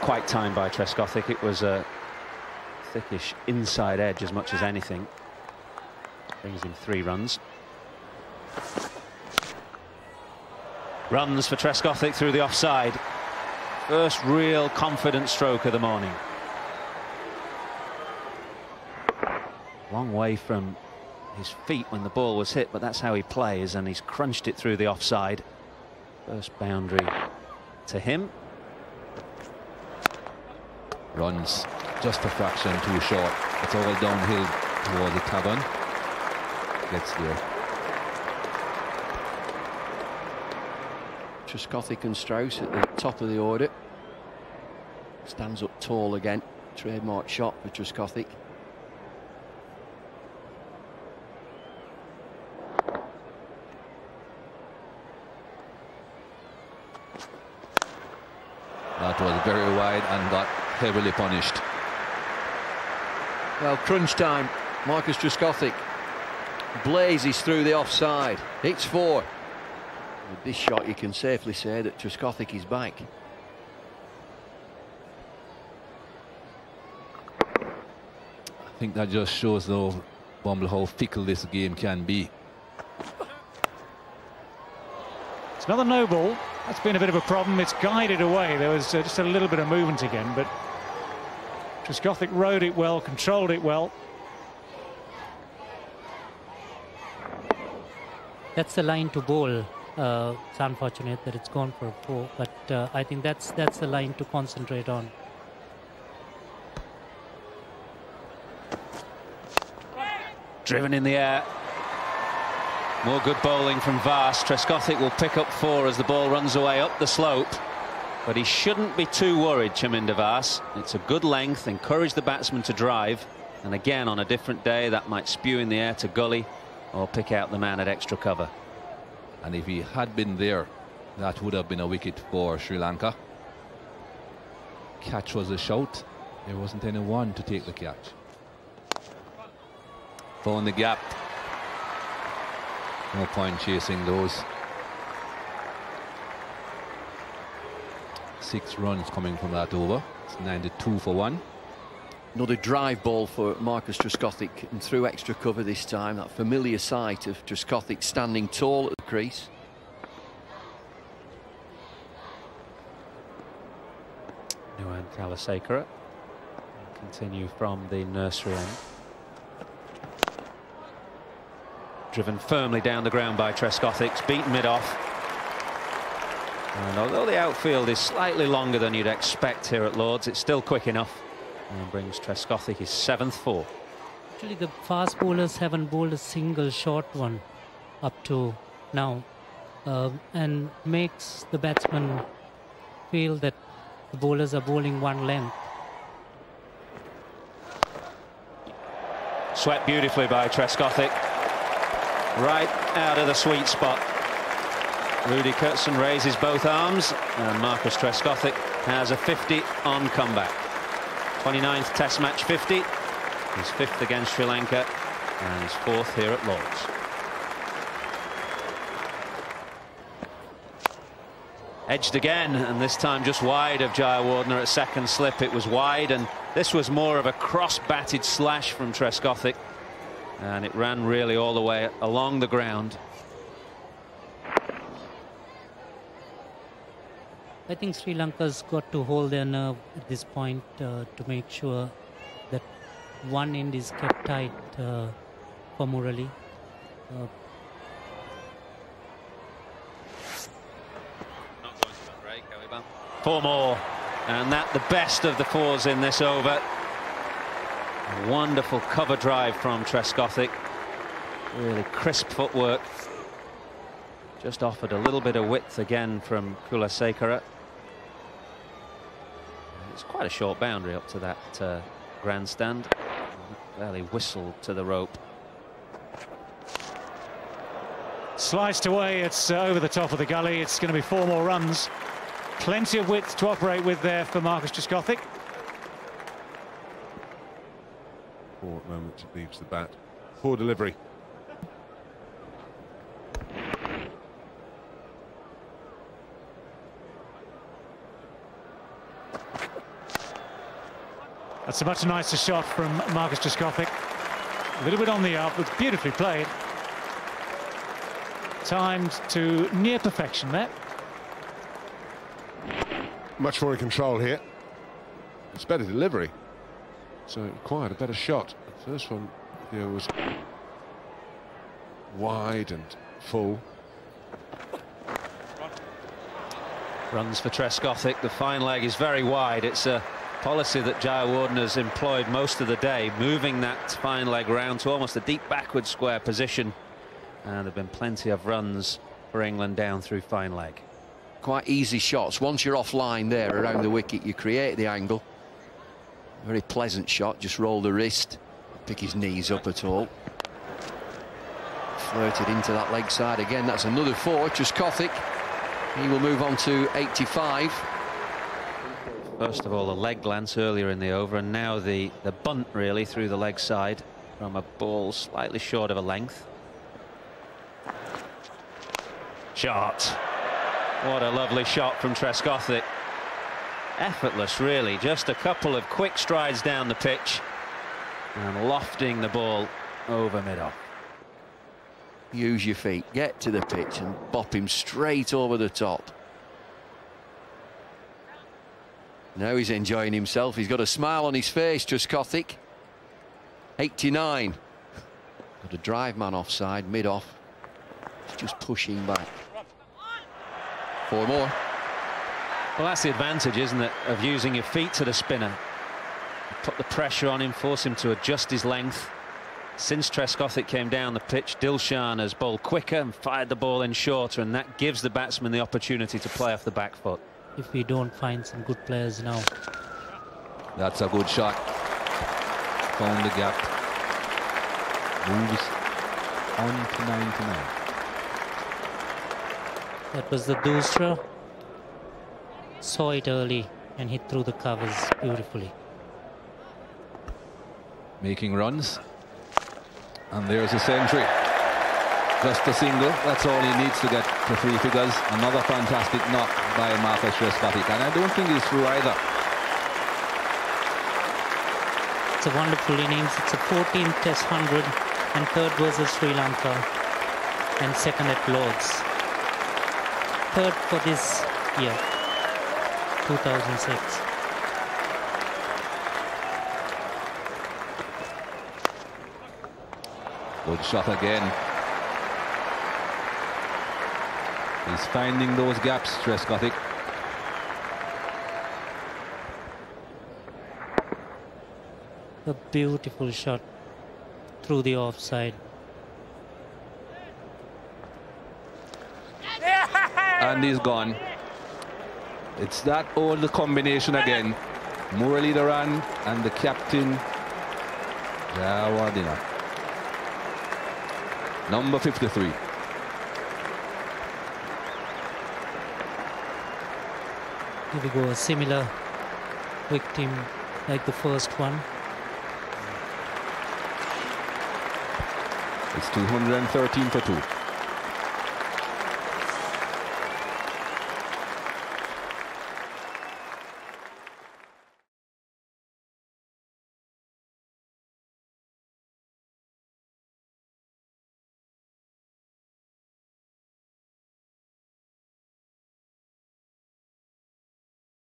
Quite timed by Trescothick. It was a thickish inside edge as much as anything. Brings him 3 runs. Runs for Trescothick through the offside. First real confident stroke of the morning. Long way from his feet when the ball was hit, but that's how he plays, and he's crunched it through the offside. First boundary to him. Runs just a fraction too short. It's all downhill towards the tavern. Gets there. Trescothick and Strauss at the top of the order. Stands up tall again. Trademark shot for Trescothick. That was very wide and got heavily punished. Well, crunch time. Marcus Trescothick blazes through the offside. Hits 4. With this shot, you can safely say that Trescothick is back. I think that just shows, though, Bumble, how fickle this game can be. It's another no ball. That's been a bit of a problem. It's guided away. There was just a little bit of movement again, but Trescothick rode it well, controlled it well. That's the line to bowl. It's unfortunate that it's gone for a 4, but I think that's the line to concentrate on. Driven in the air. More good bowling from Vast. Trescothick will pick up 4 as the ball runs away up the slope. But he shouldn't be too worried, Chaminda Vaas. It's a good length, encourage the batsman to drive. And again, on a different day, that might spew in the air to gully or pick out the man at extra cover. And if he had been there, that would have been a wicket for Sri Lanka. Catch was a shout. There wasn't anyone to take the catch. Found the gap. No point chasing those. 6 runs coming from that over. It's 92 for 1. Another drive ball for Marcus Trescothick, and through extra cover this time. That familiar sight of Trescothick standing tall at the crease. New end Sachin. Continue from the nursery end. Driven firmly down the ground by Trescothick, beaten mid-off. And although the outfield is slightly longer than you'd expect here at Lord's, it's still quick enough and brings Trescothick his 7th 4. Actually, the fast bowlers haven't bowled a single short one up to now, and makes the batsman feel that the bowlers are bowling one length. Swept beautifully by Trescothick, right out of the sweet spot. Rudy Kurtzen raises both arms, and Marcus Trescothick has a 50 on comeback. 29th Test match 50, his 5th against Sri Lanka, and his 4th here at Lord's. Edged again, and this time just wide of Jayawardene at second slip. It was wide, and this was more of a cross-batted slash from Trescothick, and it ran really all the way along the ground. I think Sri Lanka's got to hold their nerve at this point to make sure that one end is kept tight for Murali. 4 more, and that the best of the 4s in this over. A wonderful cover drive from Trescothick. Really crisp footwork. Just offered a little bit of width again from Kulasekara. It's quite a short boundary up to that grandstand. Barely whistled to the rope. Sliced away, it's over the top of the gully. It's going to be 4 more runs. Plenty of width to operate with there for Marcus Trescothick. Poor moment it leaves the bat. Poor delivery. That's a much nicer shot from Marcus Trescothick. A little bit on the up, but beautifully played. Timed to near perfection there. Much more in control here. It's better delivery, so it required a better shot. The first one here was wide and full. Runs for Trescothick. The fine leg is very wide. It's a policy that Jayawardene has employed most of the day, moving that fine leg round to almost a deep backward square position. And there have been plenty of runs for England down through fine leg. Quite easy shots. Once you're offline there around the wicket, you create the angle. Very pleasant shot. Just roll the wrist, pick his knees up at all. Flirted into that leg side again. That's another 4. Trescothick. He will move on to 85. First of all, a leg glance earlier in the over, and now the bunt really through the leg side from a ball slightly short of a length. Shot. What a lovely shot from Trescothick. Effortless, really. Just a couple of quick strides down the pitch and lofting the ball over mid-off. Use your feet, get to the pitch and bop him straight over the top. Now he's enjoying himself. He's got a smile on his face, Trescothick. 89. Got a drive man offside, mid-off. Just pushing back. 4 more. Well, that's the advantage, isn't it, of using your feet to the spinner. Put the pressure on him, force him to adjust his length. Since Trescothick came down the pitch, Dilshan has bowled quicker and fired the ball in shorter, and that gives the batsman the opportunity to play off the back foot. If we don't find some good players now. That's a good shot. Found the gap. Moves on to 99. That was the Dusra. Saw it early and hit through the covers beautifully. Making runs. And there's a century. Just a single. That's all he needs to get to 3 figures. Another fantastic knock by Marcus Trescothick. And I don't think he's through either. It's a wonderful innings. It's a 14th Test 100 and 3rd versus Sri Lanka and 2nd at Lords. 3rd for this year, 2006. Good shot again. He's finding those gaps, Trescothick. A beautiful shot through the offside. And he's gone. It's that old combination again. Muralidharan and the captain, Jayawardene. Number 53. Here we go, a similar victim like the first one. It's 213 for 2.